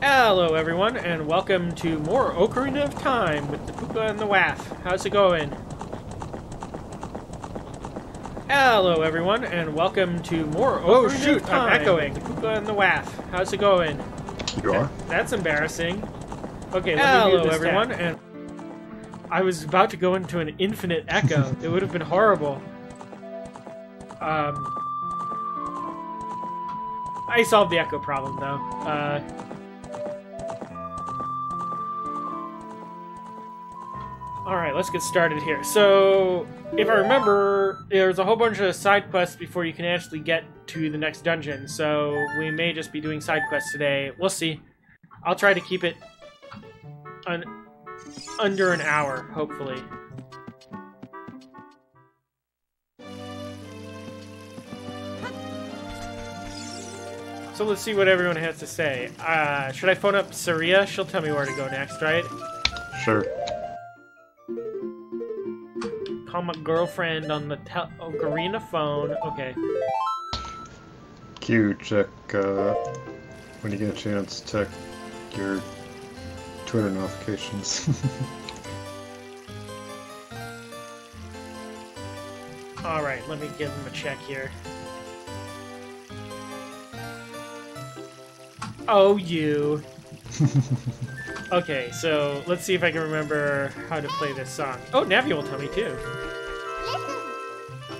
Hello everyone, and welcome to more Ocarina of Time with the Puka and the Waff. How's it going? Hello everyone, and welcome to more Ocarina of Time. I'm echoing. The Puka and the Waff. How's it going? You are? That's embarrassing. Okay, hello everyone, and I was about to go into an infinite echo. It would have been horrible. I solved the echo problem though. Alright, let's get started here. So, if I remember, there's a whole bunch of side quests before you can actually get to the next dungeon, so we may just be doing side quests today. We'll see. I'll try to keep it under an hour, hopefully. So let's see what everyone has to say. Should I phone up Saria? She'll tell me where to go next, right? Sure. Call my girlfriend on the Ocarina phone. Okay. Q, check, when you get a chance, check your Twitter notifications. Alright, let me give him a check here. Oh, you. Okay, so let's see if I can remember how to play this song. Oh, Navi will tell me too.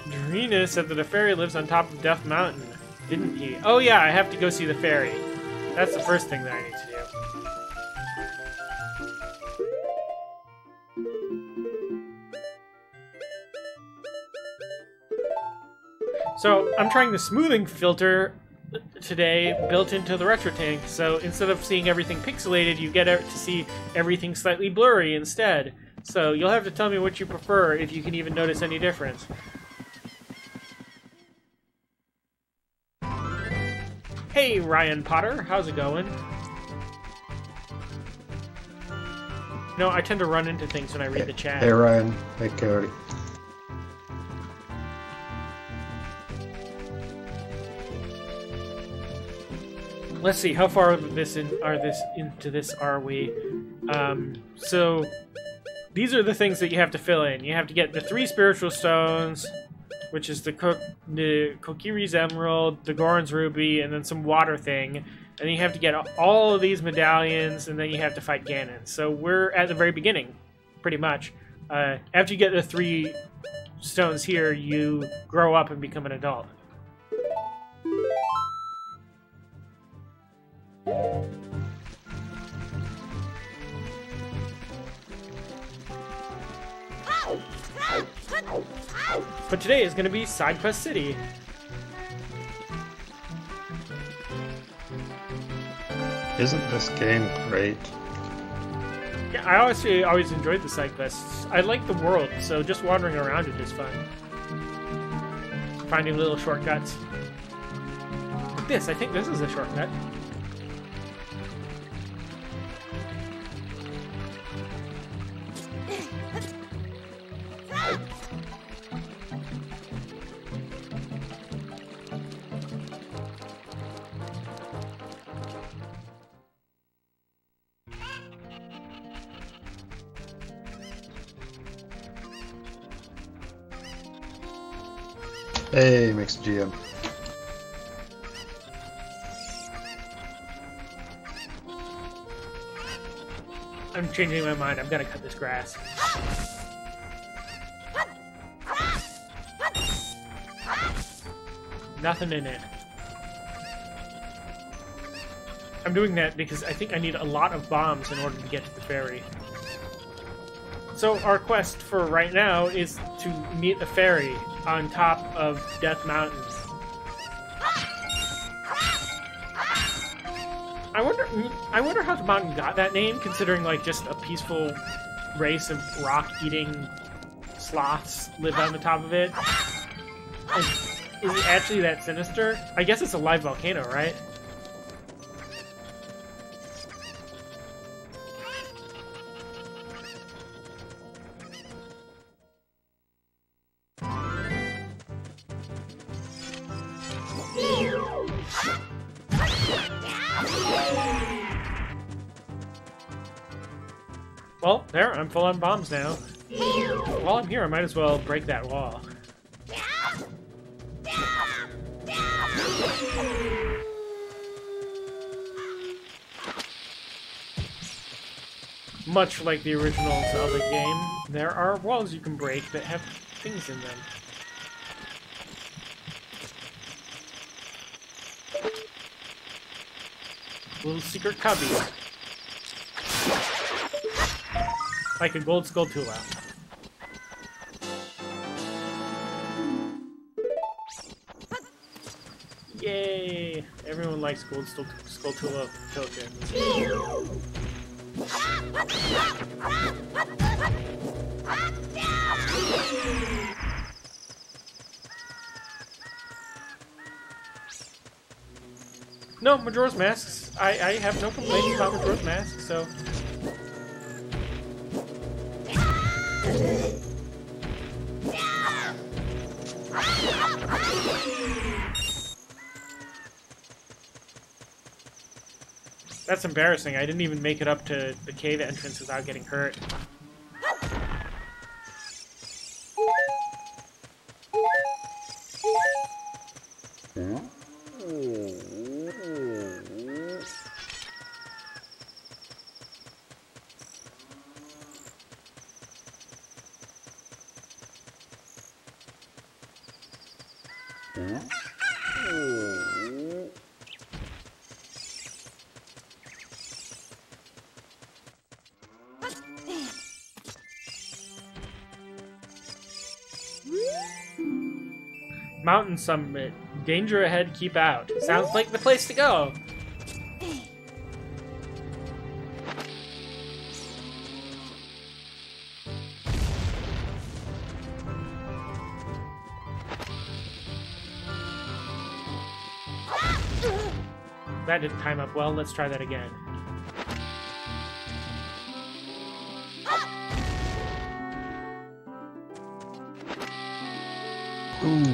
Ocarina said that a fairy lives on top of Death Mountain, didn't he? Oh yeah, I have to go see the fairy. That's the first thing that I need to do. So, I'm trying the smoothing filter today built into the retro tank, so instead of seeing everything pixelated, you get to see everything slightly blurry instead. So you'll have to tell me what you prefer, if you can even notice any difference. Hey Ryan Potter, how's it going? No, I tend to run into things when I read the chat. Hey Ryan, hey Cody. Let's see, how far into this are we? So these are the things that you have to fill in. You have to get the 3 spiritual stones, which is the Kokiri's Emerald, the Goron's Ruby, and then some water thing. And then you have to get all of these medallions, and then you have to fight Ganon. So we're at the very beginning, pretty much. After you get the 3 stones here, you grow up and become an adult. But today is going to be Side Quest City. Isn't this game great? Yeah, I always enjoyed the side quests. I like the world, so just wandering around it is fun. Finding little shortcuts. Like this, I think this is a shortcut. Hey, Mixed GM. I'm changing my mind. I'm gonna cut this grass. Nothing in it. I'm doing that because I think I need a lot of bombs in order to get to the ferry. So our quest for right now is to meet the ferry on top of Death Mountain. I wonder how the mountain got that name, considering like just a peaceful race of rock-eating sloths live on the top of it. And is it actually that sinister? I guess it's a live volcano, right? Well, there, I'm full on bombs now. While I'm here, I might as well break that wall. Much like the original Zelda game, there are walls you can break that have things in them. Little secret cubby. Like a gold Skulltula. Yay! Everyone likes gold Skulltula tokens. No, Majora's Masks. I have no complaints about Majora's Masks, so... That's embarrassing. I didn't even make it up to the cave entrance without getting hurt. Mountain Summit. Danger ahead, keep out. Sounds like the place to go. That didn't time up well. Let's try that again. Ooh.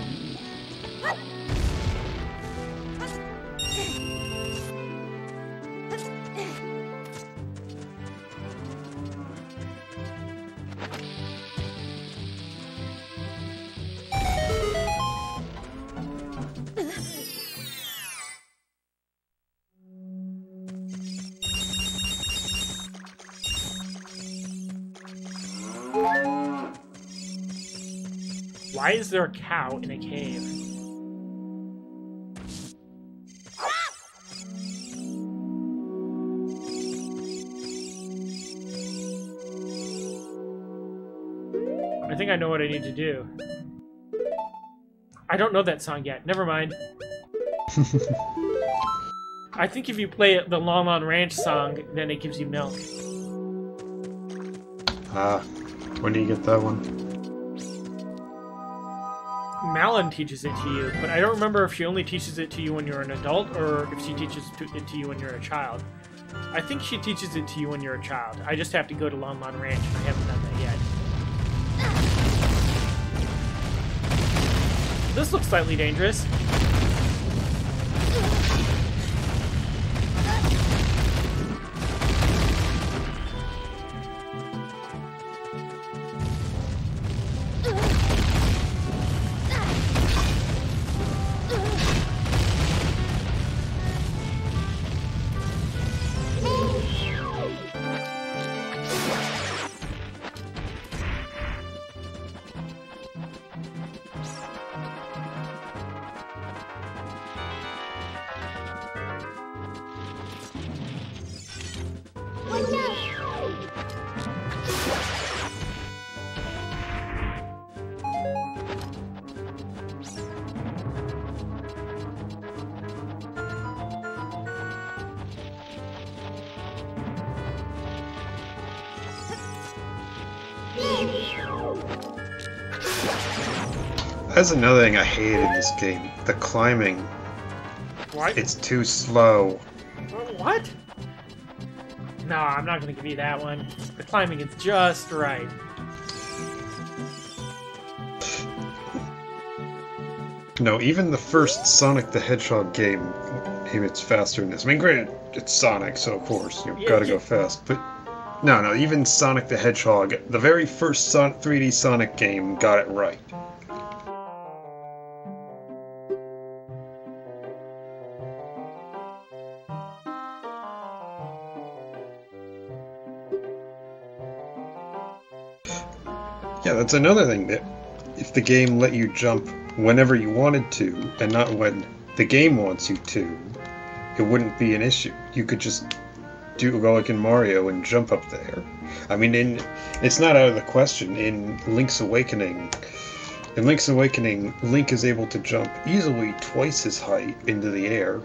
Why is there a cow in a cave? I think I know what I need to do. I don't know that song yet. Never mind. I think if you play the Lon Lon Ranch song, then it gives you milk. Ah, when do you get that one? Malin teaches it to you, but I don't remember if she only teaches it to you when you're an adult or if she teaches it to you when you're a child. I think she teaches it to you when you're a child. I just have to go to Lon Lon Ranch and I haven't done that yet. This looks slightly dangerous. That's another thing I hate in this game. The climbing. What? It's too slow. What? No, I'm not going to give you that one. The climbing is just right. No, even the first Sonic the Hedgehog game, maybe it's faster than this. I mean, granted, it's Sonic, so of course, you've got to go fast, but... No, even Sonic the Hedgehog, the very first 3D Sonic game, got it right. Yeah, that's another thing, that if the game let you jump whenever you wanted to, and not when the game wants you to, it wouldn't be an issue. You could just go like in Mario and jump up there. I mean, it's not out of the question. In Link's Awakening, Link is able to jump easily twice his height into the air.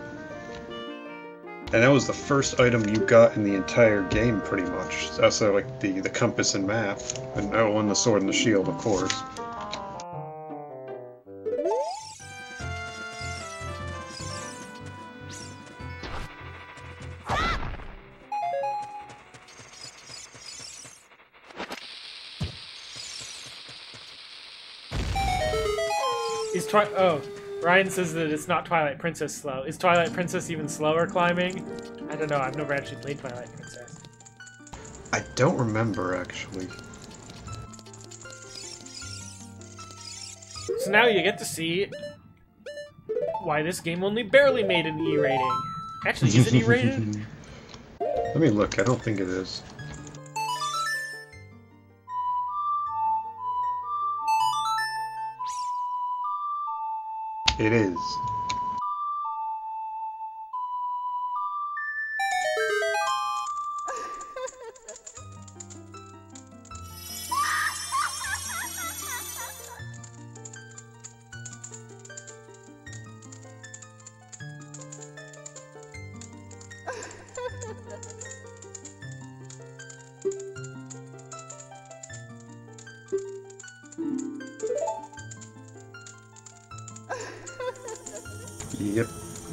And that was the first item you got in the entire game, pretty much. Also, like the compass and map, and the sword and the shield, of course. Oh, Ryan says that it's not Twilight Princess slow. Is Twilight Princess even slower climbing? I don't know, I've never actually played Twilight Princess. I don't remember, actually. So now you get to see why this game only barely made an E rating. Actually, is it E rated? Let me look, I don't think it is. It is. Yep.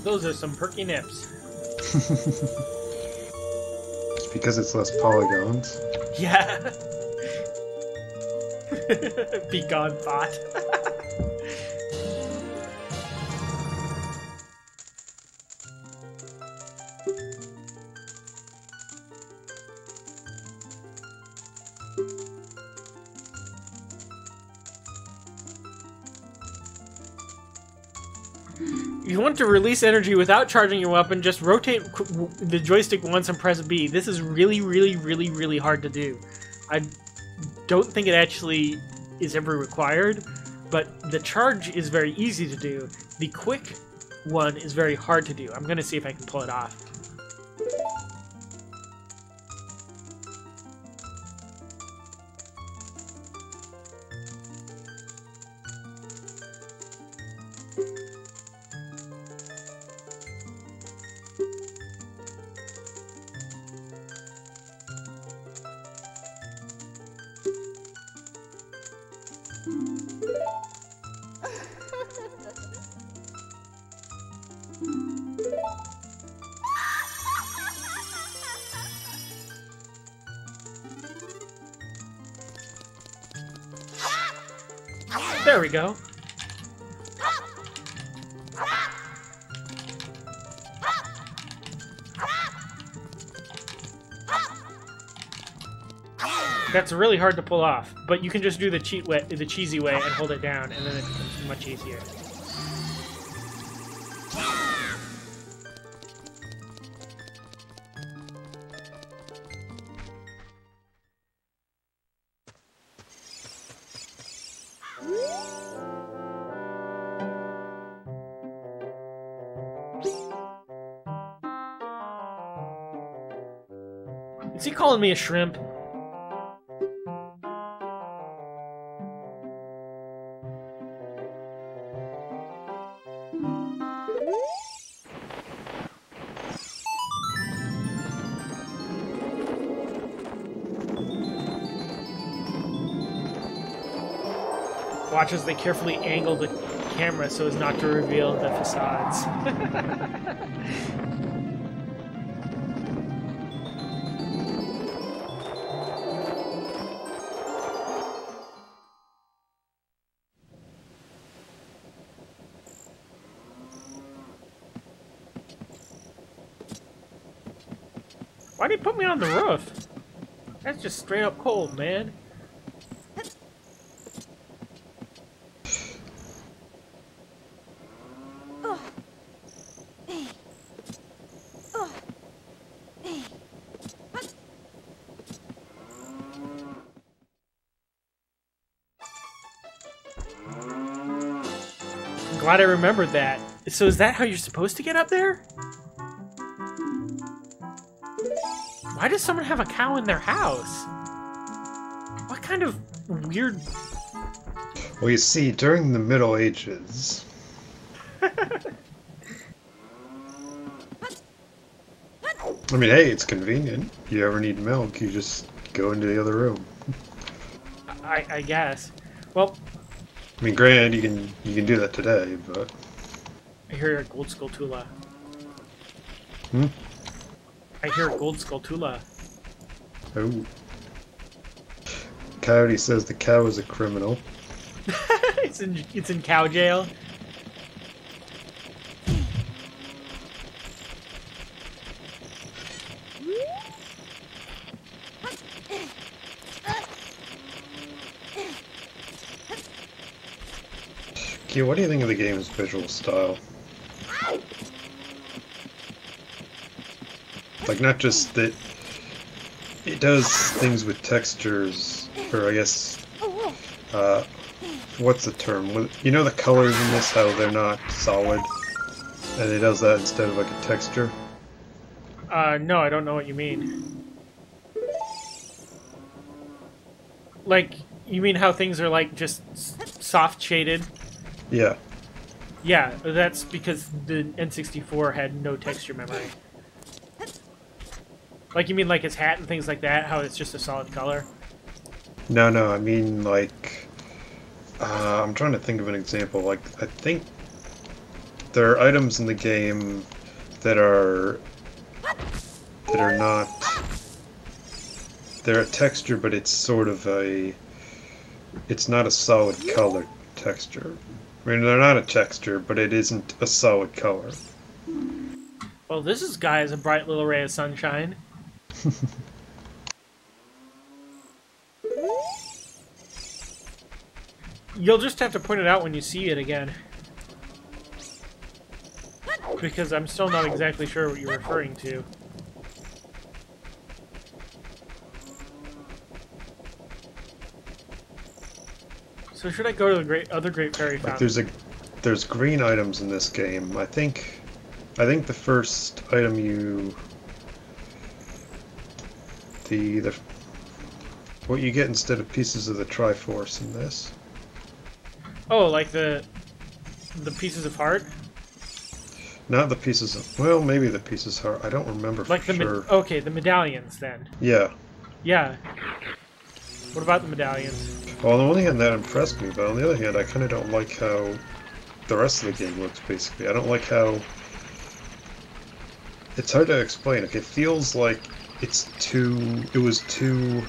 Those are some perky nips. It's because it's less polygons. Yeah. Be gone, bot. If you want to release energy without charging your weapon, just rotate the joystick once and press B. This is really hard to do. I don't think it actually is ever required, but the charge is very easy to do. The quick one is very hard to do. I'm going to see if I can pull it off. There we go. That's really hard to pull off, but you can just do the cheesy way and hold it down, and then it becomes much easier. Is he calling me a shrimp? Watch as they carefully angle the camera so as not to reveal the facades. Why'd he put me on the roof? That's just straight up cold, man. I'm glad I remembered that. So is that how you're supposed to get up there? Why does someone have a cow in their house? What kind of weird... Well, you see, during the Middle Ages... I mean, hey, it's convenient. You ever need milk, you just go into the other room. I guess. Well... I mean, granted, you can do that today, but... I hear a gold skulltula. Hmm? I hear a gold skulltula. Oh. Coyote says the cow is a criminal. It's in cow jail. Q, what do you think of the game's visual style? Like, not just that it does things with textures, or I guess, what's the term? You know the colors in this, how they're not solid, and it does that instead of like a texture? No, I don't know what you mean. Like, you mean how things are like just soft shaded? Yeah. Yeah, that's because the N64 had no texture memory. Like, you mean like his hat and things like that, how it's just a solid color? No, I mean like, I'm trying to think of an example. Like, I think there are items in the game that are not, they're a texture, but it's sort of it's not a solid color texture. I mean, they're not a texture, but it isn't a solid color. Well, this guy is a bright little ray of sunshine. You'll just have to point it out when you see it again. Because I'm still not exactly sure what you're referring to. So should I go to the other Great Fairy Fountain? Like there's green items in this game. I think the first item what you get instead of pieces of the Triforce in this. Oh, like the pieces of heart? Not the pieces of, well, maybe the pieces of heart. I don't remember like for sure. Okay, the medallions then. Yeah. Yeah. What about the medallions? Well, on the one hand, that impressed me, but on the other hand, I kind of don't like how the rest of the game looks, basically. I don't like how... It's hard to explain. Like, it feels like it was too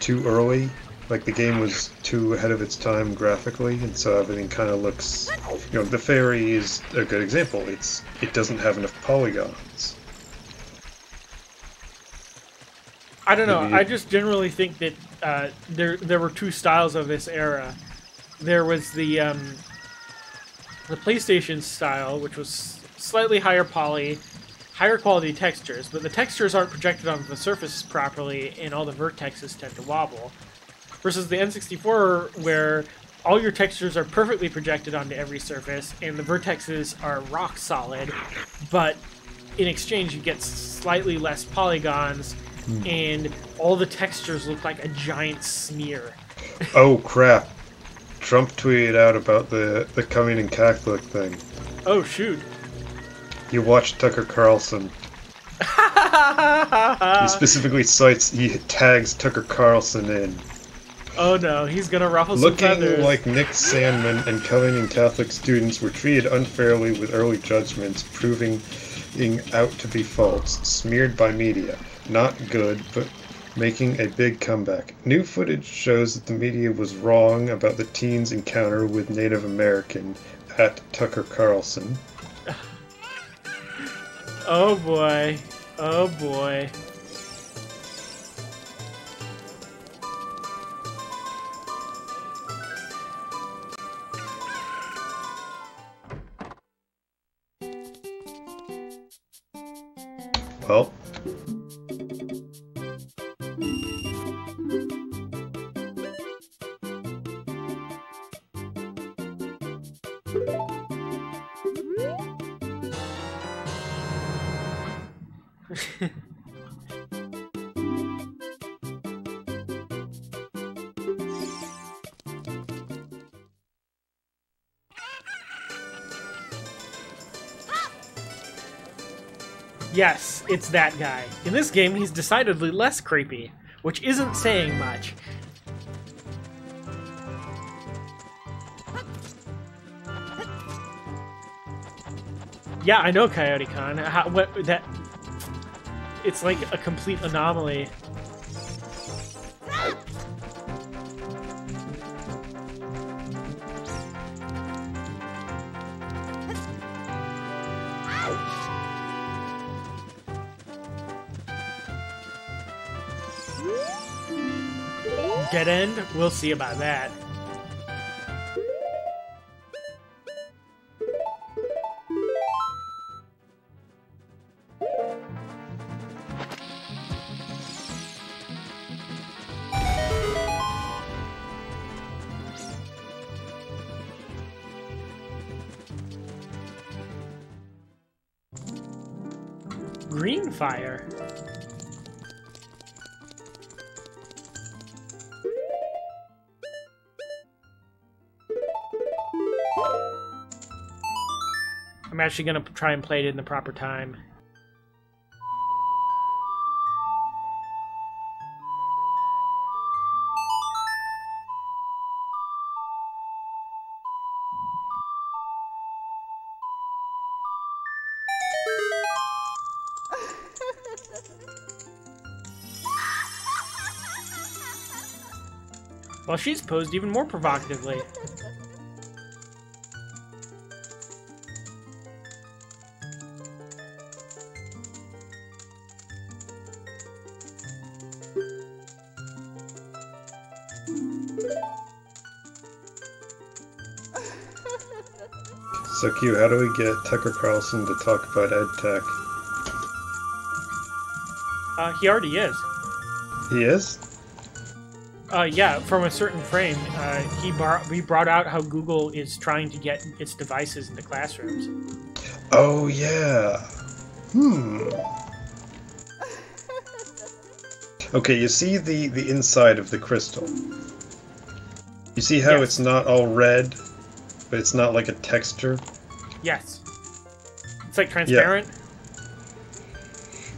early. Like, the game was too ahead of its time graphically, and so everything kind of looks... You know, the fairy is a good example. It doesn't have enough polygons. I don't know. I just generally think that there were two styles of this era. There was the PlayStation style, which was slightly higher poly, higher quality textures, but the textures aren't projected onto the surface properly, and all the vertexes tend to wobble. Versus the N64, where all your textures are perfectly projected onto every surface, and the vertexes are rock solid, but in exchange you get slightly less polygons, and all the textures look like a giant smear. Oh crap. Trump tweeted out about the coming in Catholic thing. Oh shoot. You watched Tucker Carlson. He specifically he tags Tucker Carlson in. Oh no, he's gonna ruffle some feathers. Looking like Nick Sandman and coming in Catholic students were treated unfairly with early judgments proving out to be false, smeared by media. Not good, but making a big comeback. New footage shows that the media was wrong about the teen's encounter with Native American at Tucker Carlson. Oh boy. Oh boy. Well, Yes, it's that guy. In this game, he's decidedly less creepy, which isn't saying much. Yeah, I know, Coyote Con. That? It's like a complete anomaly. Dead end? We'll see about that. Green fire. I'm actually gonna try and play it in the proper time. Well, she's posed even more provocatively. so Q, how do we get Tucker Carlson to talk about EdTech? He already is. He is? Yeah, from a certain frame, he brought out how Google is trying to get its devices into classrooms. Oh, yeah. Okay, you see the inside of the crystal. You see how it's not all red, but it's not like a texture? Yes. It's like transparent? Yeah.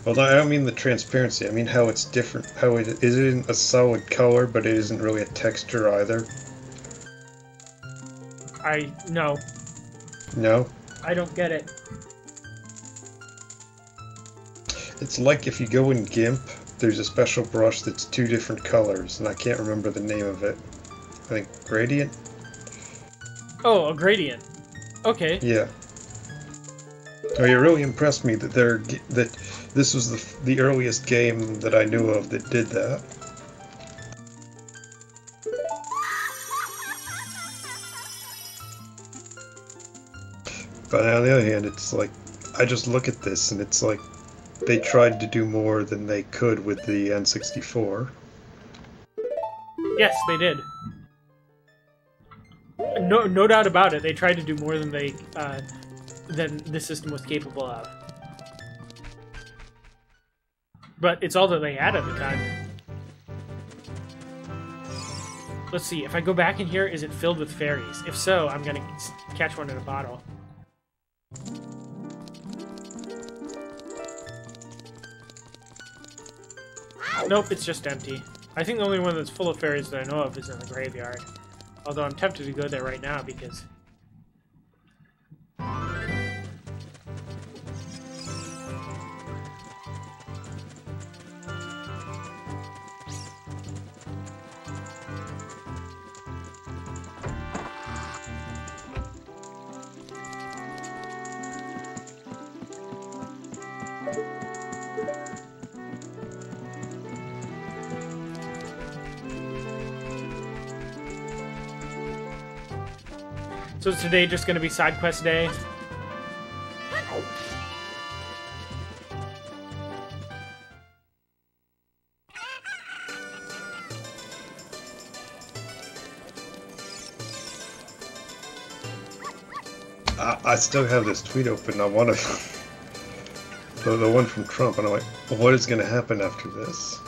Well, no, I don't mean the transparency. I mean how it's different. How it isn't a solid color, but it isn't really a texture either. No. No? I don't get it. It's like if you go in GIMP, there's a special brush that's two different colors, and I can't remember the name of it. I think gradient? Oh, a gradient. Okay. Yeah. Oh, you really impressed me that this was the earliest game that I knew of that did that. But on the other hand, it's like, I just look at this and it's like they tried to do more than they could with the N64. Yes, they did. No doubt about it. They tried to do more than than the system was capable of. But it's all that they had at the time. Let's see, if I go back in here, is it filled with fairies? If so, I'm gonna catch one in a bottle. Nope, it's just empty. I think the only one that's full of fairies that I know of is in the graveyard. Although I'm tempted to go there right now because... So is today just going to be side quest day? I still have this tweet open. I want to the one from Trump, and I'm like, what is going to happen after this?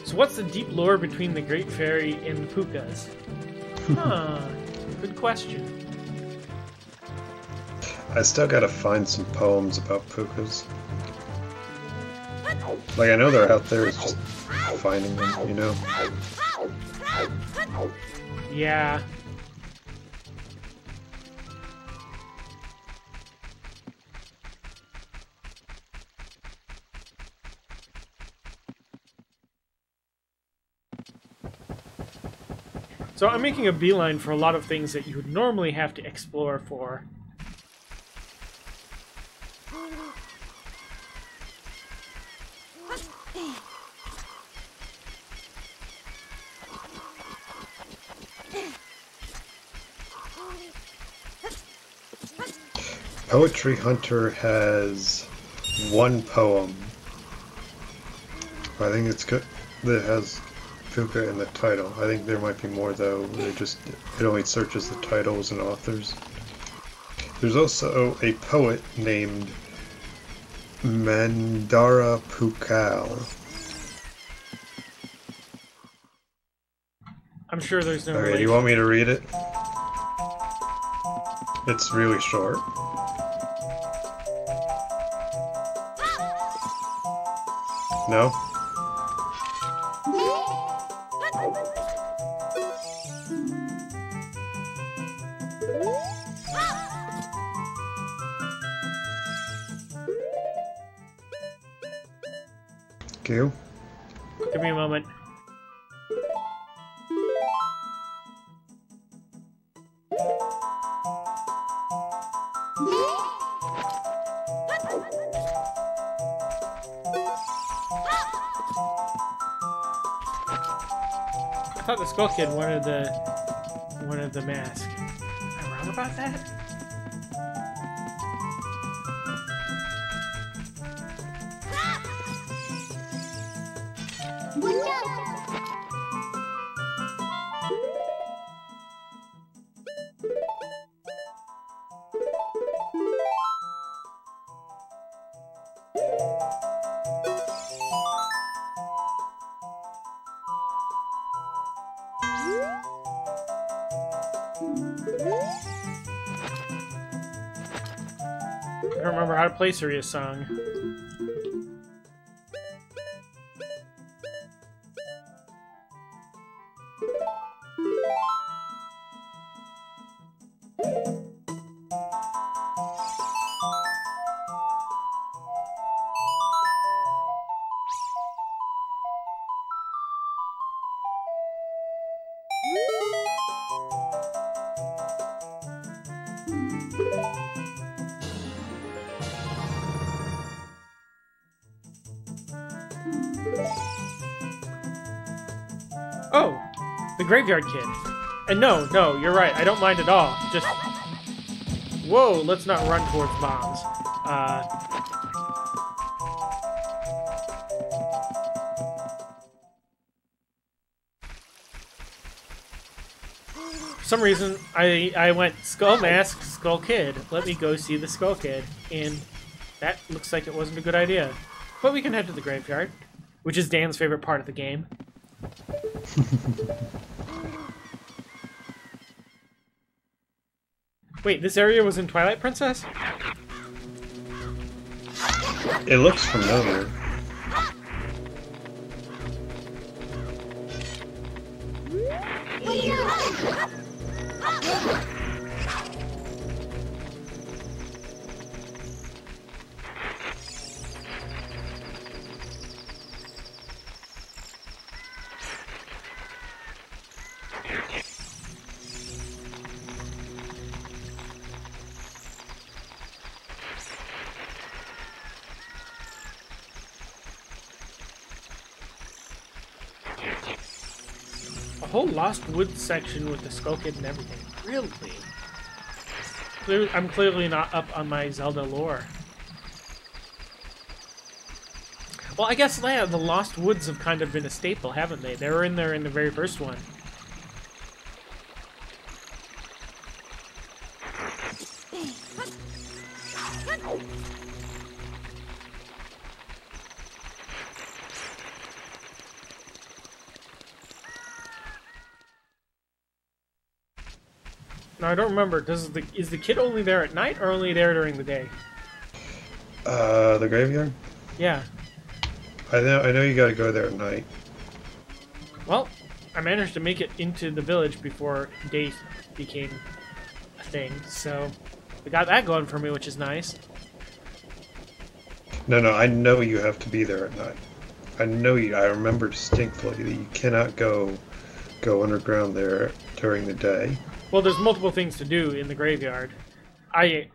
So what's the deep lore between the Great Fairy and the Pukas? Huh. Good question. I still gotta find some poems about pukas. Like, I know they're out there, it's just finding them, you know? Yeah. So I'm making a beeline for a lot of things that you would normally have to explore for. Poetry Hunter has one poem. I think it's good that has Puka in the title. I think there might be more though. It only searches the titles and authors. There's also a poet named Mandara Pukal. I'm sure there's no Okay, do you want me to read it? It's really short. No? Okay. Give me a moment. I thought the Skull Kid wanted the mask. Am I wrong about that? I don't remember how to play Suria's song. Oh, the Graveyard Kid. And no, you're right. I don't mind at all. Just... Whoa, let's not run towards bombs. For some reason, I went Skull Mask, Skull Kid. Let me go see the Skull Kid. And that looks like it wasn't a good idea. But we can head to the graveyard, which is Dan's favorite part of the game. Wait, this area was in Twilight Princess? It looks familiar. A whole Lost Woods section with the Skull Kid and everything. Really? I'm clearly not up on my Zelda lore. Well, I guess, yeah, the Lost Woods have kind of been a staple, haven't they? They were in there in the very first one. Now, I don't remember. Is the kid only there at night or only there during the day? The graveyard? Yeah. I know you gotta go there at night. Well, I managed to make it into the village before day became a thing, so we got that going for me, which is nice. No, I know you have to be there at night. I remember distinctly that you cannot go underground there during the day. Well, there's multiple things to do in the graveyard. I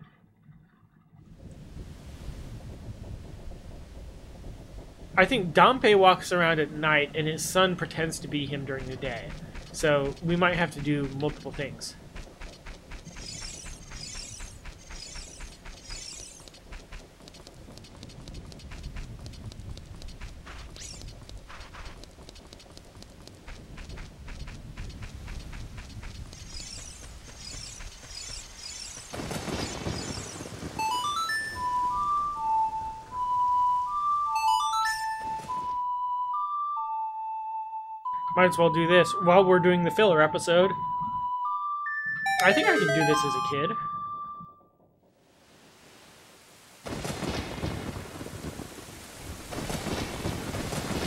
think Dampé walks around at night, and his son pretends to be him during the day. So we might have to do multiple things. Might as well do this while we're doing the filler episode. I think I can do this as a kid.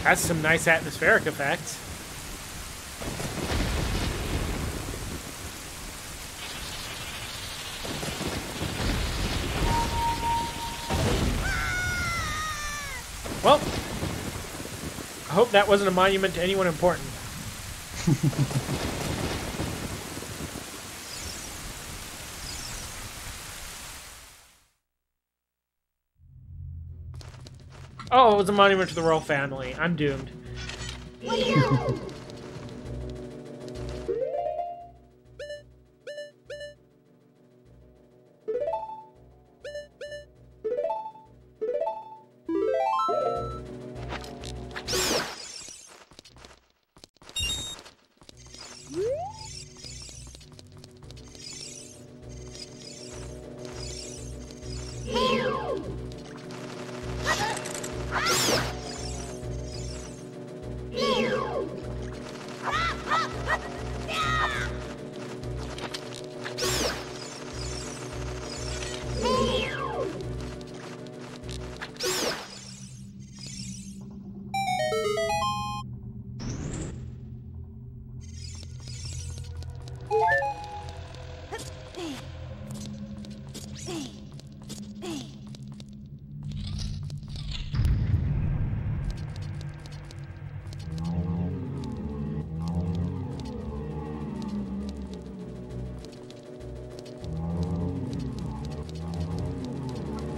Has some nice atmospheric effects. Well, I hope that wasn't a monument to anyone important. Oh, it was a monument to the royal family. I'm doomed.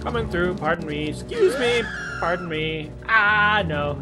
Coming through, pardon me, excuse me, pardon me. Ah, no.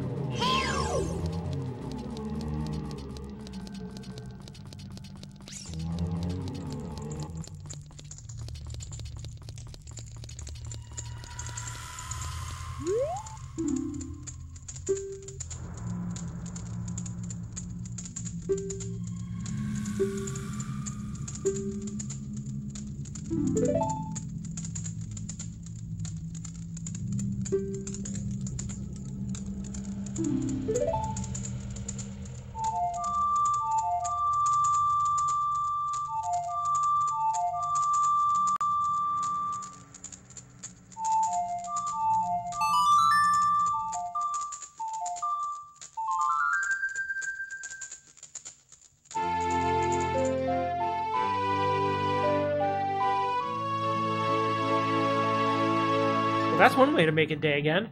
Well, that's one way to make it day again.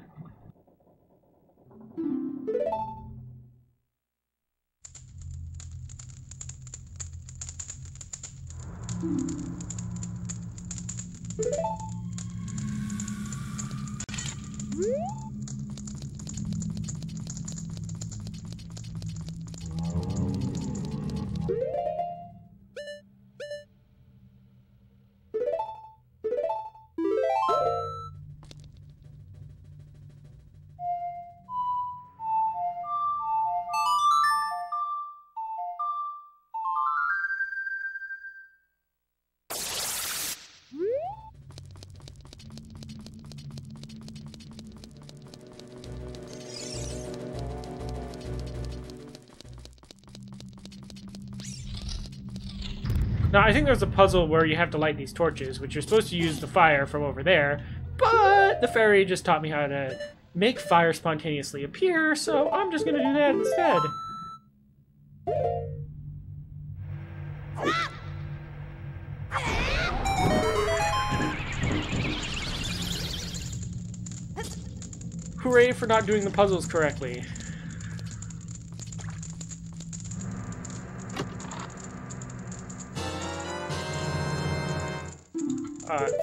Now, I think there's a puzzle where you have to light these torches, which you're supposed to use the fire from over there, but the fairy just taught me how to make fire spontaneously appear, so I'm just gonna do that instead. Hooray for not doing the puzzles correctly.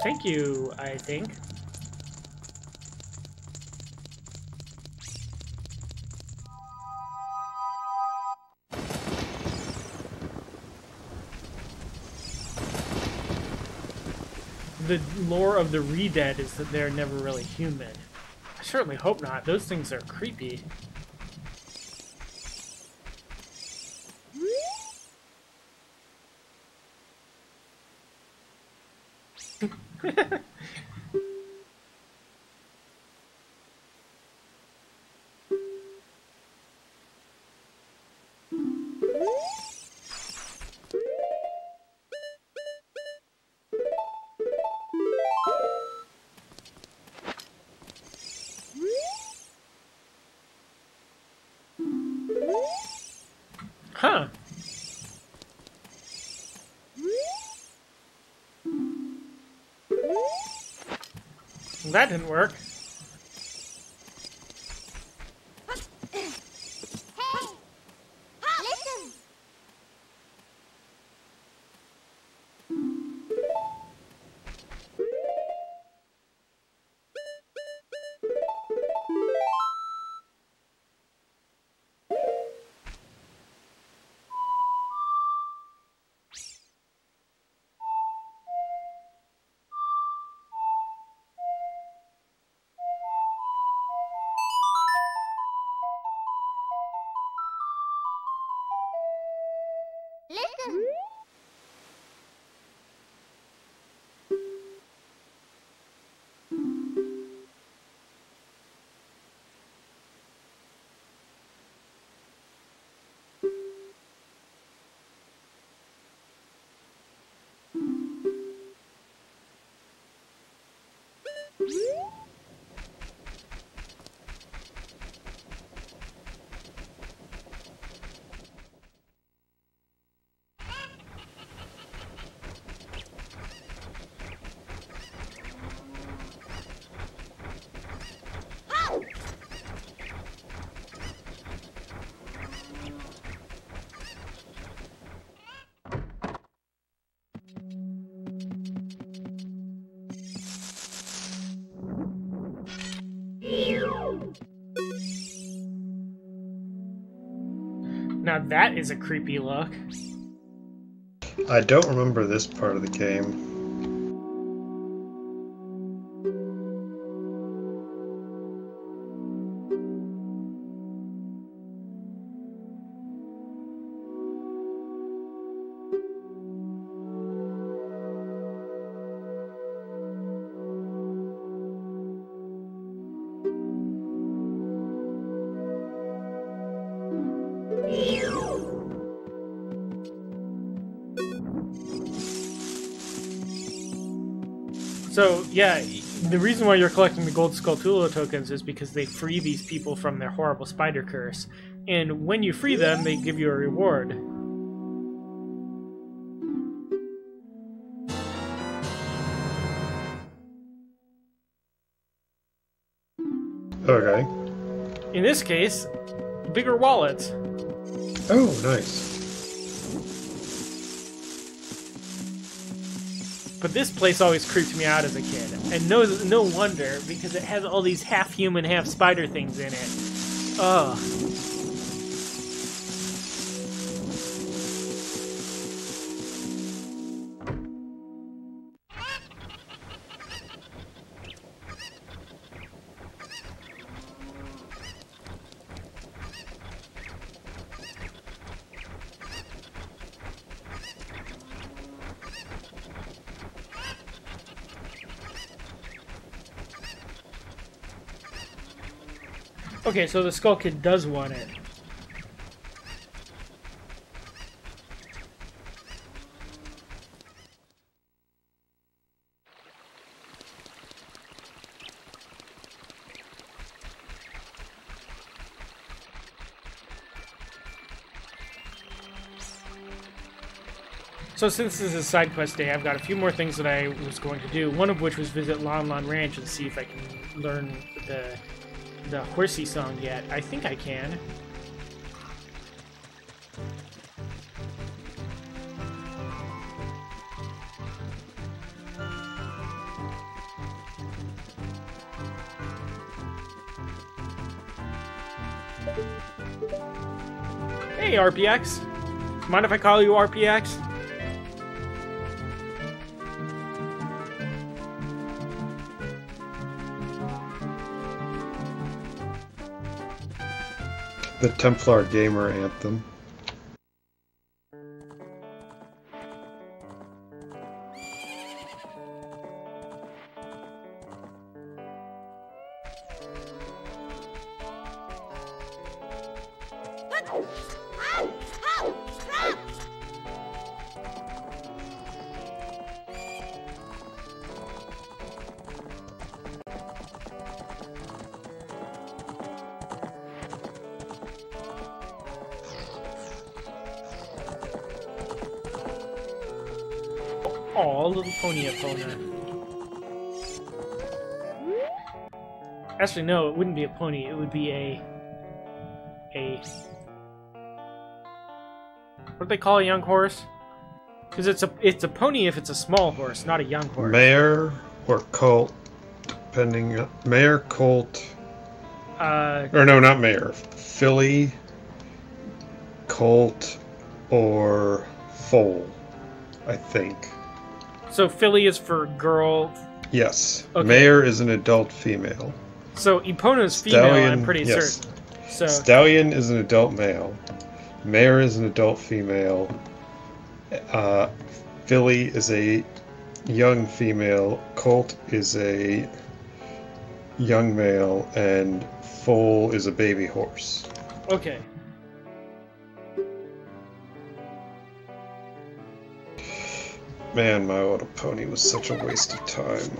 Thank you, I think. The lore of the Re-Dead is that they're never really human. I certainly hope not. Those things are creepy. Huh. That didn't work. Listen. Now that is a creepy look. I don't remember this part of the game. So, yeah, the reason why you're collecting the gold Skulltula tokens is because they free these people from their horrible spider curse. And when you free them, they give you a reward. Okay. In this case, bigger wallets. Oh, nice. But this place always creeped me out as a kid. And no wonder, because it has all these half-human, half-spider things in it. Ugh. Okay, so the Skull Kid does want it. So since this is side quest day, I've got a few more things that I was going to do. One of which was visit Lon Lon Ranch and see if I can learn the horsey song yet. I think I can. Hey, RPX. Mind if I call you RPX? The Templar Gamer Anthem. Aw, little pony Epona. Actually, no, it wouldn't be a pony. It would be a... What do they call a young horse? Because it's a pony if it's a small horse, not a young horse. Mare or colt, depending... Mare, colt... Or no, not mare. Filly, colt, or foal, I think. So filly is for girl. Yes. Okay. Mare is an adult female. So Epona's female, Stallion, I'm pretty yes. certain. So Stallion is an adult male. Mare is an adult female. Filly is a young female. Colt is a young male. And foal is a baby horse. okay. Man, My Little Pony was such a waste of time.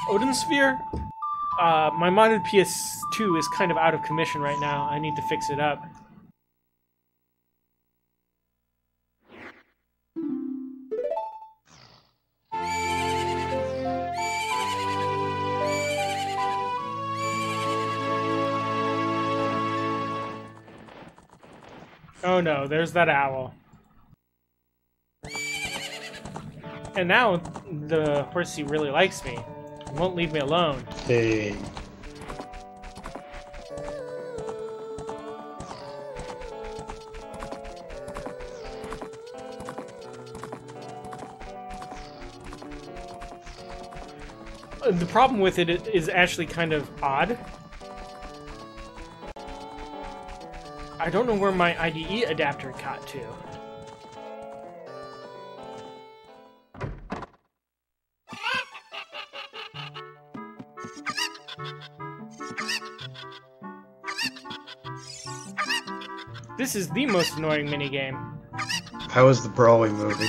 Odin Sphere? My modded PS2 is kind of out of commission right now. I need to fix it up. Oh no, there's that owl. And now the horsey really likes me. It won't leave me alone. Hey. The problem with it is actually kind of odd. I don't know where my IDE adapter got to. This is the most annoying minigame. How was the Brawling movie?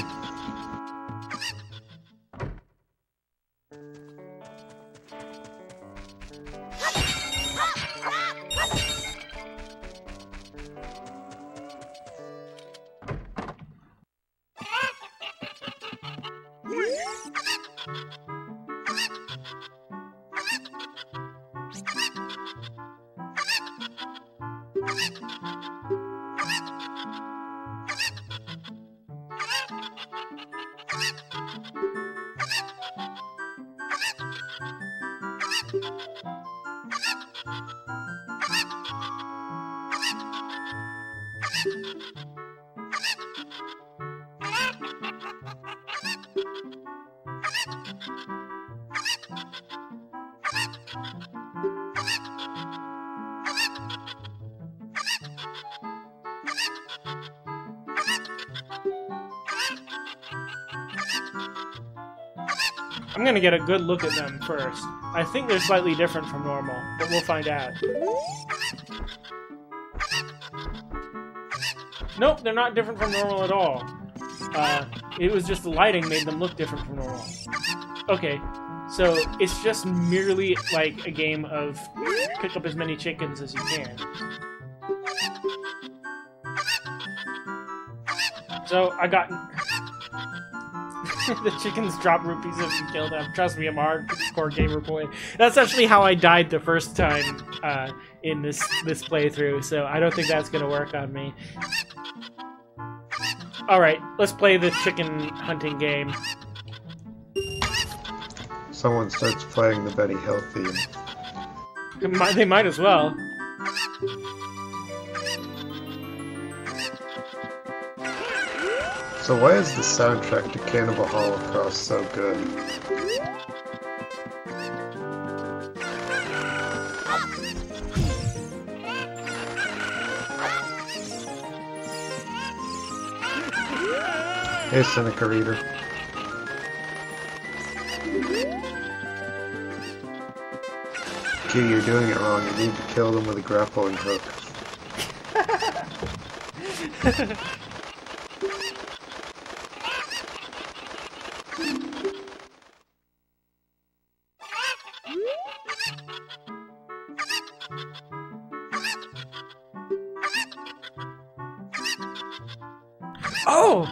I'm gonna get a good look at them first. I think they're slightly different from normal, but we'll find out. Nope, they're not different from normal at all. It was just the lighting made them look different from normal. Okay, so it's just merely like a game of pick up as many chickens as you can. So I got... the chickens drop rupees if you kill them. Trust me, I'm a hardcore gamer boy. That's actually how I died the first time in this playthrough, so I don't think that's gonna work on me. Alright, let's play the chicken hunting game. Someone starts playing the Betty Healthy. They might as well. So why is the soundtrack to Cannibal Holocaust so good? Hey, Seneca Reader. Gee, you're doing it wrong. You need to kill them with a grappling hook. Oh!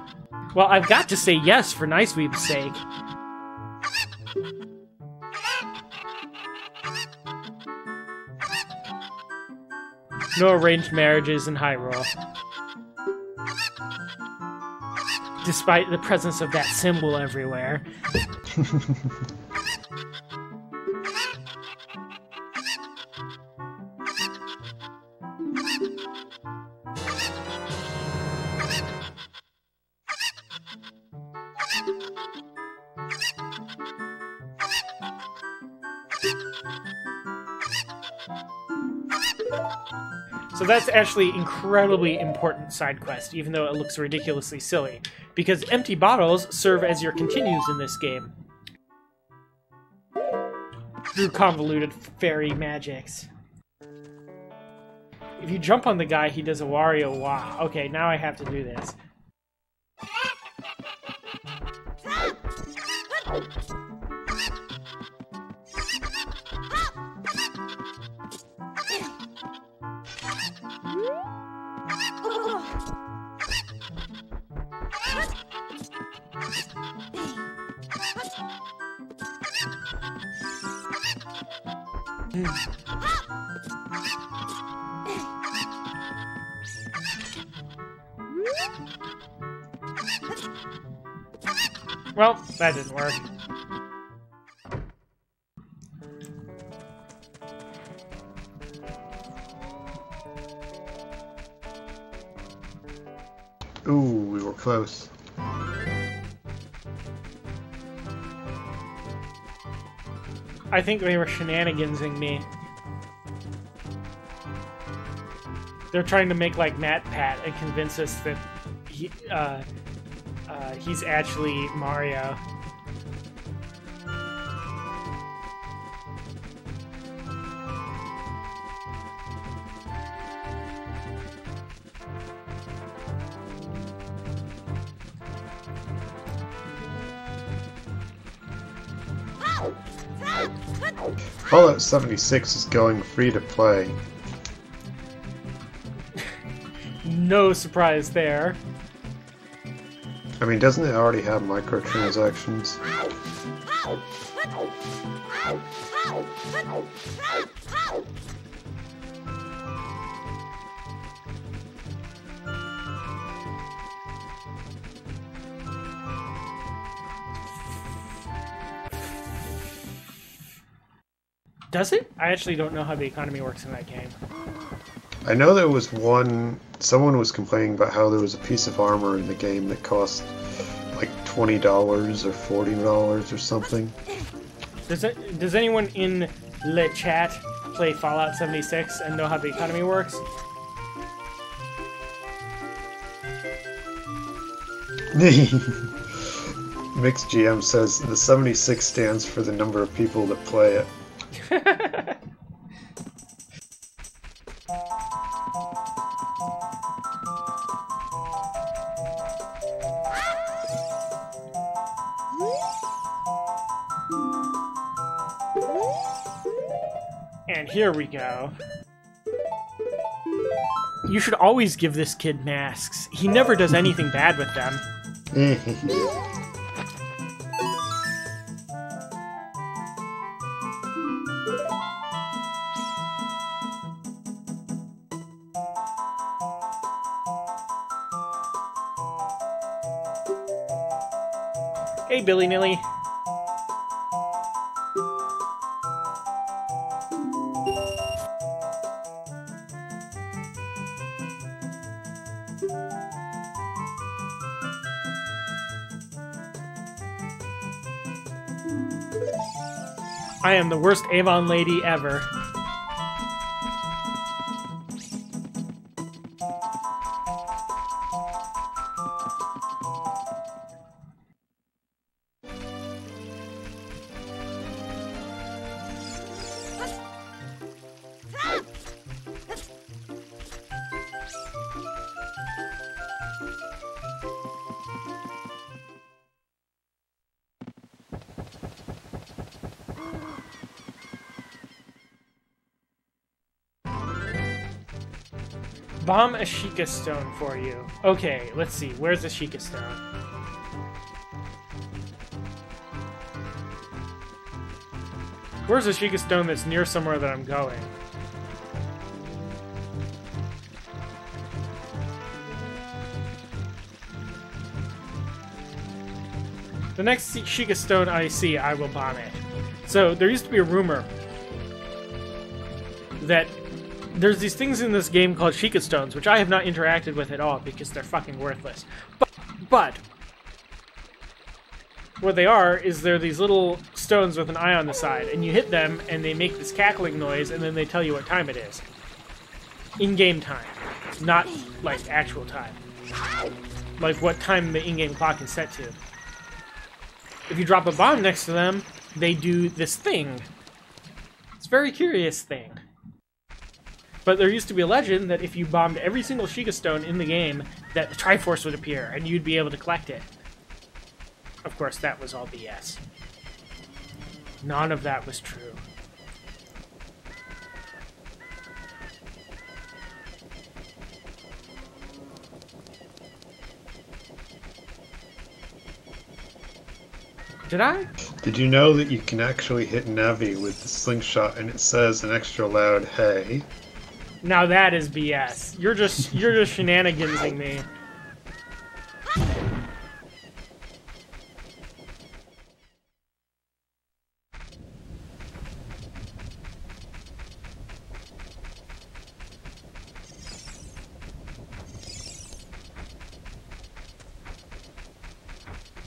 Well, I've got to say yes for Nice Weep's sake. No arranged marriages in Hyrule. Despite the presence of that symbol everywhere. So that's actually incredibly important side quest, even though it looks ridiculously silly, because empty bottles serve as your continues in this game. Through convoluted fairy magics. If you jump on the guy, he does a Wario Wah. Okay, now I have to do this. Well, that didn't work. Ooh, we were close. I think they were shenanigansing me. They're trying to make like Matt Pat and convince us that he's actually Mario. Fallout 76 is going free to play. No surprise there. I mean, doesn't it already have microtransactions? Does it? I actually don't know how the economy works in that game. I know there was one... Someone was complaining about how there was a piece of armor in the game that cost like $20 or $40 or something. Does anyone in the chat play Fallout 76 and know how the economy works? Mixed GM says the 76 stands for the number of people that play it. And here we go. You should always give this kid masks. He never does anything bad with them. Hey, Billy Nilly. I am the worst Avon lady ever. Bomb a Sheikah stone for you. Okay, let's see. Where's the Sheikah stone? Where's the Sheikah stone that's near somewhere that I'm going? The next Sheikah stone I see, I will bomb it. So, there used to be a rumor that there's these things in this game called Sheikah stones, which I have not interacted with at all because they're fucking worthless. But what they are is they're these little stones with an eye on the side, and you hit them and they make this cackling noise, and then they tell you what time it is. In-game time. Not, like, actual time. Like what time the in-game clock is set to. If you drop a bomb next to them, they do this thing. It's a very curious thing. But there used to be a legend that if you bombed every single Sheikah stone in the game, that the Triforce would appear, and you'd be able to collect it. Of course, that was all BS. None of that was true. Did I? Did you know that you can actually hit Navi with the slingshot and it says an extra loud hey? Now that is BS. You're just shenanigansing me.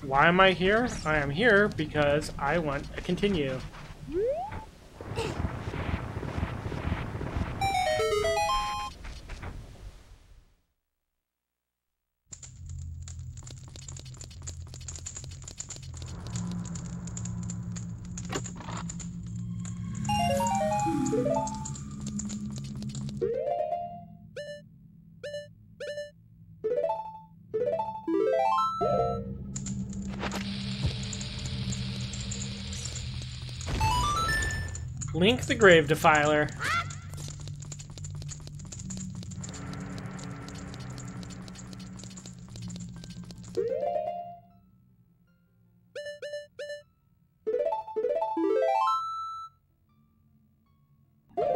Why am I here? I am here because I want to continue. Link the Grave Defiler.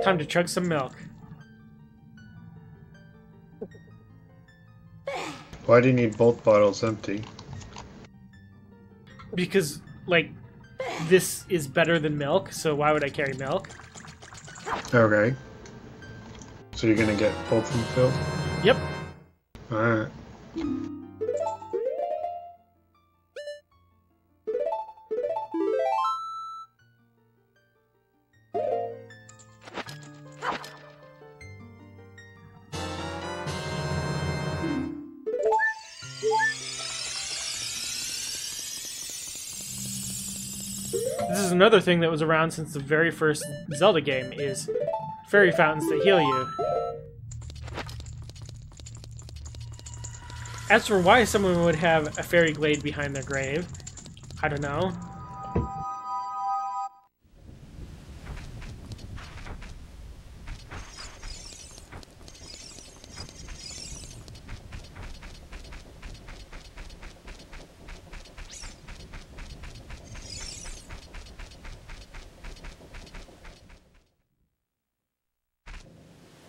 Time to chug some milk. Why do you need both bottles empty? Because, like, this is better than milk, so why would I carry milk? Okay. So you're gonna get both of them filled? Yep. Alright. This is another thing that was around since the very first Zelda game, is fairy fountains that heal you. As for why someone would have a fairy glade behind their grave, I don't know.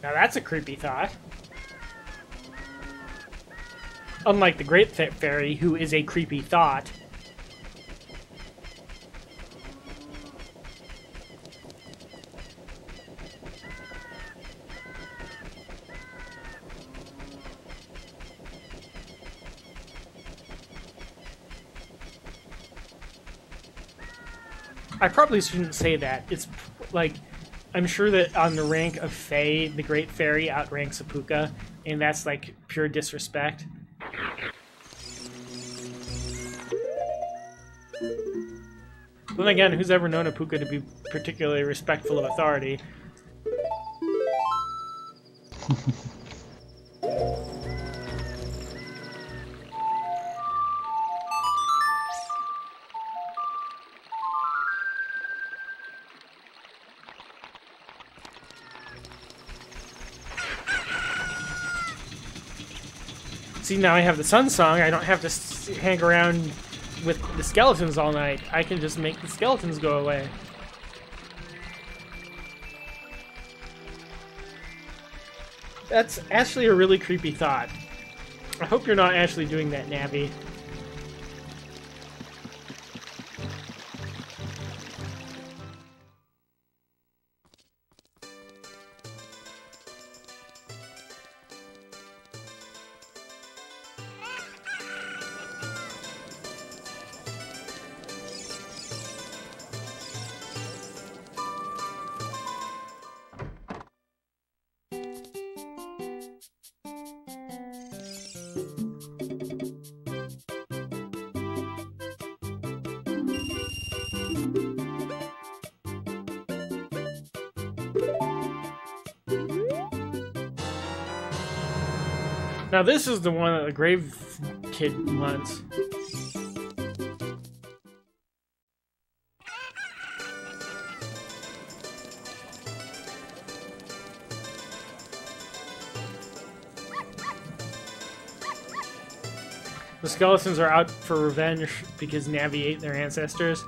Now that's a creepy thought. Unlike the Great Fairy, who is a creepy thought. I probably shouldn't say that. It's like, I'm sure that on the rank of Fae, the Great Fairy outranks Apuka, and that's like pure disrespect. Then again, who's ever known Apuka to be particularly respectful of authority? See, now I have the Sun Song, I don't have to hang around with the skeletons all night. I can just make the skeletons go away. That's actually a really creepy thought. I hope you're not actually doing that, Navi. Now this is the one that the Grave Kid wants. The skeletons are out for revenge because Navi ate their ancestors.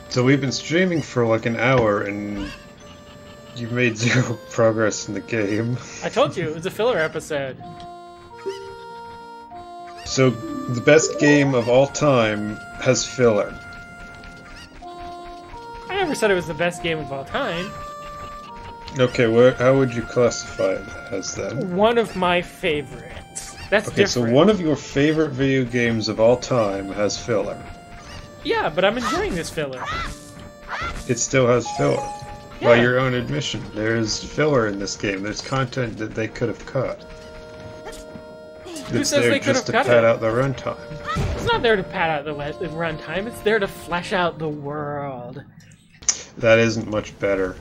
So we've been streaming for like an hour and you've made zero progress in the game. I told you, it was a filler episode. So the best game of all time has filler. I never said it was the best game of all time. Okay, how would you classify it as then? One of my favorites. That's Okay, different. so one of your favorite video games of all time has filler. Yeah, but I'm enjoying this filler. It still has filler. By Yeah. your own admission, there's filler in this game. There's content that they could have cut. Who It's says there they could just have to cut pad it? out the runtime. It's not there to pad out the runtime. It's there to flesh out the world. That isn't much better.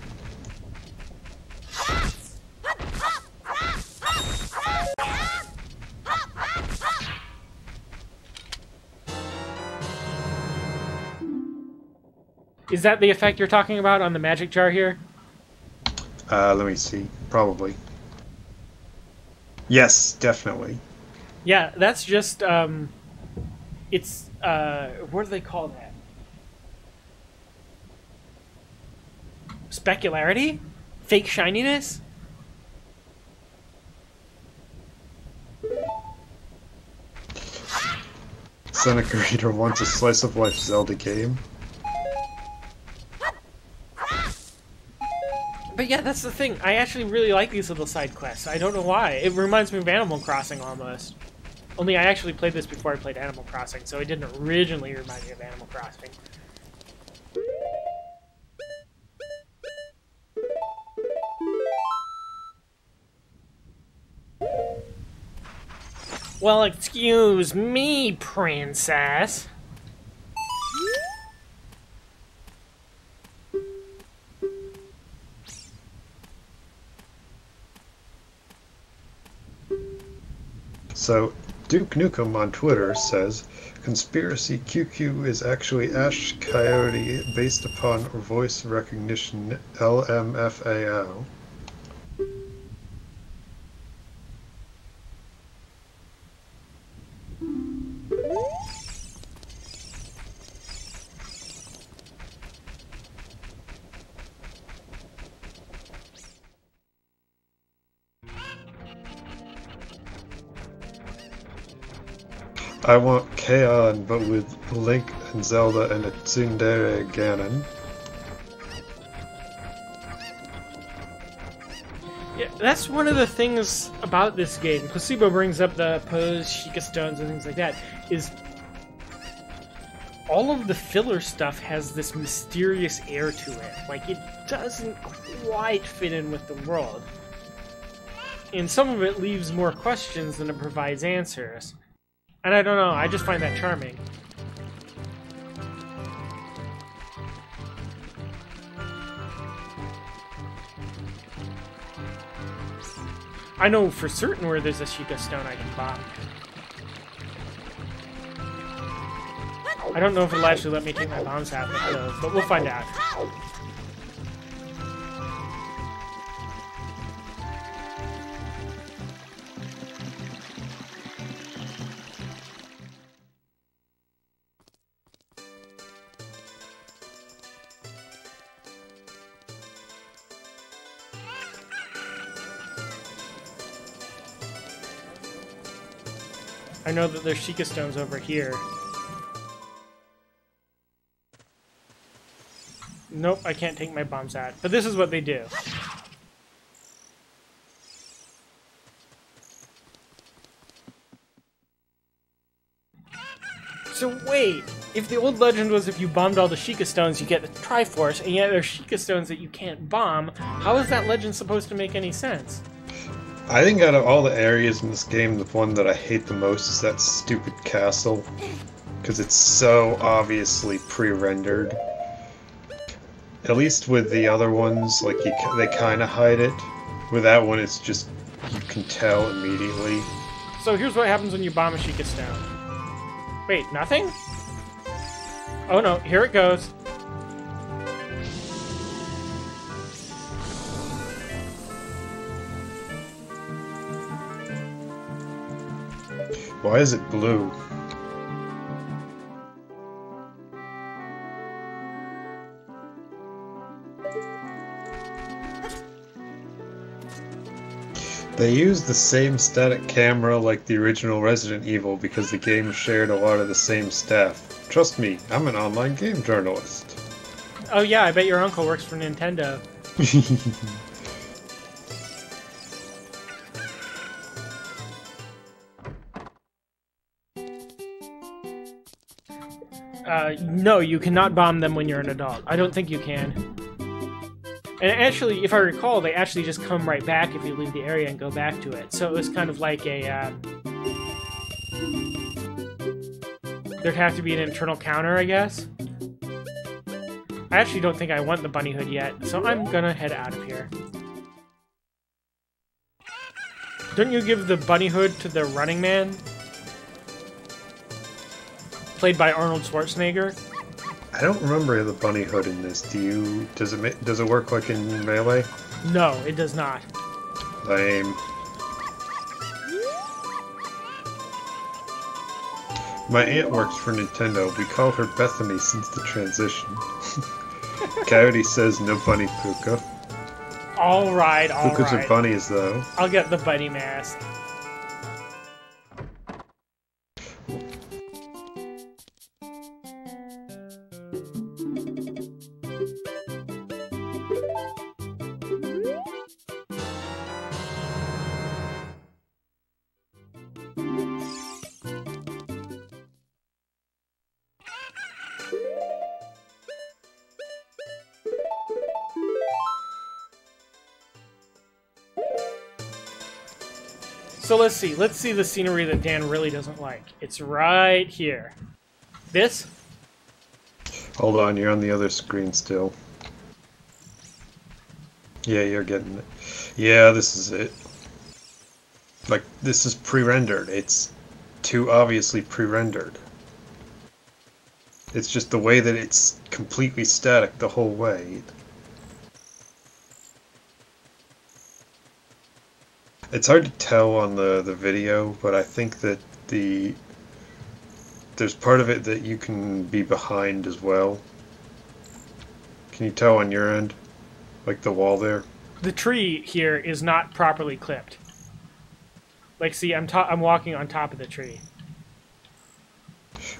Is that the effect you're talking about on the magic jar here? Let me see. Probably. Yes, definitely. Yeah, that's just, it's, what do they call that? Specularity? Fake shininess? Seneca Reader wants a slice of life Zelda game. But yeah, that's the thing. I actually really like these little side quests. I don't know why. It reminds me of Animal Crossing almost. Only I actually played this before I played Animal Crossing, so it didn't originally remind me of Animal Crossing. Well, excuse me, princess. So, Duke Nukem on Twitter says, Conspiracy QQ is actually Ash Coyote based upon voice recognition LMFAO. I want K-On! But with Link and Zelda and a Tsundere Ganon. Yeah, that's one of the things about this game. Placebo brings up the pose, Sheikah Stones, and things like that. Is all of the filler stuff has this mysterious air to it. Like, it doesn't quite fit in with the world. And some of it leaves more questions than it provides answers. And I don't know, I just find that charming. I know for certain where there's a Sheikah Stone I can bomb. I don't know if it'll actually let me take my bombs out with those, but we'll find out. I know that there's Sheikah Stones over here. Nope, I can't take my bombs out. But this is what they do. So wait, if the old legend was if you bombed all the Sheikah Stones you get the Triforce, and yet there's Sheikah Stones that you can't bomb, how is that legend supposed to make any sense? I think out of all the areas in this game, the one that I hate the most is that stupid castle. Because it's so obviously pre-rendered. At least with the other ones, like they kind of hide it. With that one, it's just, you can tell immediately. So here's what happens when you bomb a Sheikah Stone. Wait, nothing? Oh no, here it goes. Why is it blue? They used the same static camera like the original Resident Evil because the game shared a lot of the same staff. Trust me, I'm an online game journalist. Oh yeah, I bet your uncle works for Nintendo. No, you cannot bomb them when you're an adult. I don't think you can. And actually, if I recall, they actually just come right back if you leave the area and go back to it. So it was kind of like a... there'd have to be an internal counter, I guess. I actually don't think I want the bunny hood yet, so I'm gonna head out of here. Don't you give the bunny hood to the running man? Played by Arnold Schwarzenegger. I don't remember the bunny hood in this. Do you? Does it work like in Melee? No, it does not. Lame. My aunt works for Nintendo. We call her Bethany since the transition. Coyote says no bunny puka. Alright, alright. Pukas are bunnies, though. I'll get the bunny mask. So let's see. Let's see the scenery that Dan really doesn't like. It's right here. This? Hold on, you're on the other screen still. Yeah, you're getting it. Yeah, this is it. Like, this is pre-rendered. It's too obviously pre-rendered. It's just the way that it's completely static the whole way. It's hard to tell on the video, but I think that there's part of it that you can be behind as well. Can you tell on your end? Like the wall there? The tree here is not properly clipped. Like, see, I'm walking on top of the tree.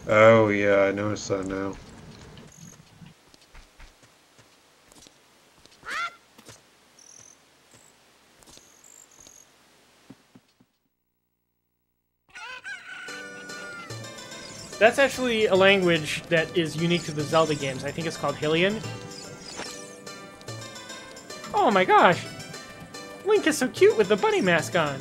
Oh, yeah, I noticed that now. That's actually a language that is unique to the Zelda games. I think it's called Hylian. Oh my gosh! Link is so cute with the bunny mask on.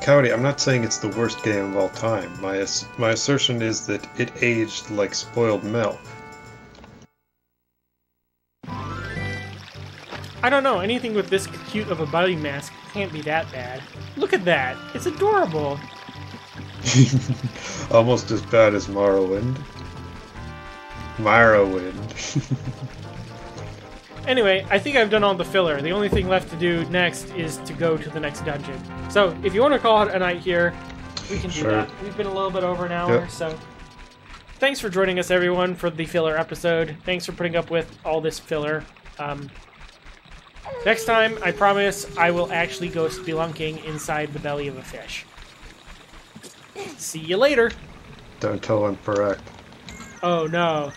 Cowdy, I'm not saying it's the worst game of all time. My assertion is that it aged like spoiled milk. I don't know, anything with this cute of a bunny mask can't be that bad. Look at that! It's adorable! Almost as bad as Morrowind. Morrowind. Anyway, I think I've done all the filler. The only thing left to do next is to go to the next dungeon. So, if you want to call it a night here, we can do that. We've been a little bit over an hour, so... Thanks for joining us, everyone, for the filler episode. Thanks for putting up with all this filler. Next time, I promise, I will actually go spelunking inside the belly of a fish. See you later! Don't tell I'm correct. Oh, no.